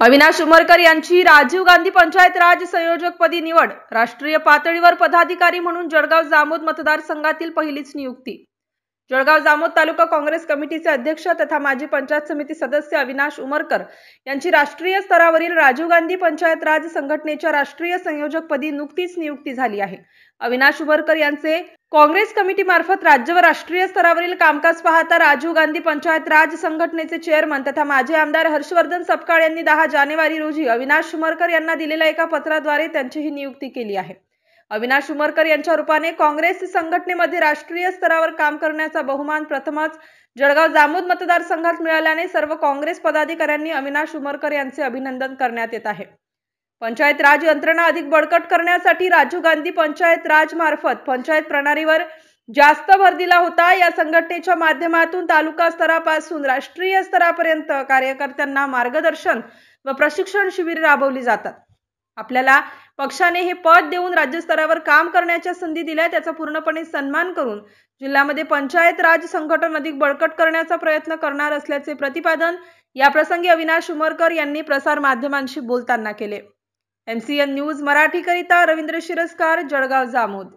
अविनाश उमरकर यांची राजीव गांधी पंचायत राज संयोजकपदी निवड। राष्ट्रीय पातळीवर पदाधिकारी म्हणून जळगाव जामोद मतदारसंघातील पहिलीच नियुक्ती। जळगाव जामोद तालुका काँग्रेस कमिटीचे अध्यक्ष तथा माजी पंचायत समिती सदस्य अविनाश उमरकर यांची राष्ट्रीय स्तरावरील राजीव गांधी पंचायत राज संघटनेच्या राष्ट्रीय संयोजकपदी नुकतीच नियुक्ती झाली आहे। अविनाश उमरकर यांचे काँग्रेस कमिटी मार्फत राज्य व राष्ट्रीय स्तरावरील कामकाज पाहता राजीव गांधी पंचायत राज संघटनेचे चेअरमन तथा माजी आमदार हर्षवर्धन सपकाळ यांनी 10 जानेवारी रोजी अविनाश उमरकर यांना दिलेल्या एका पत्राद्वारे त्यांची ही नियुक्ती केली आहे। अविनाश उमरकर यांच्या रूपाने काँग्रेस संघटनेमध्ये राष्ट्रीय स्तरावर काम करण्याचा बहुमान प्रथमच जळगाव जामोद मतदारसंघात मिळाल्याने सर्व काँग्रेस पदाधिकाऱ्यांनी अविनाश उमरकर यांचे अभिनंदन करण्यात येत आहे। पंचायत राज यंत्रणा अधिक बळकट करण्यासाठी राजीव गांधी पंचायत राज मार्फत पंचायत प्रणालीवर जास्त भर दिला होता। या संघटनेच्या माध्यमातून तालुका स्तरापासून राष्ट्रीय स्तरापर्यंत कार्यकर्त्यांना मार्गदर्शन व प्रशिक्षण शिबिर राबवली जातात। आपल्याला पक्षाने हे पद देऊन राज्य स्तरावर काम करण्याच्या संधी दिल्या, त्याचा पूर्णपणे सन्मान करून जिल्ह्यामध्ये पंचायत राज संघटन अधिक बळकट करण्याचा प्रयत्न करणार असल्याचे प्रतिपादन या प्रसंगी अविनाश उमरकर यांनी प्रसार माध्यमांशी बोलताना केले। MCN न्यूज मराठी करिता रवींद्र शिरस्कार, जळगाव जामोद।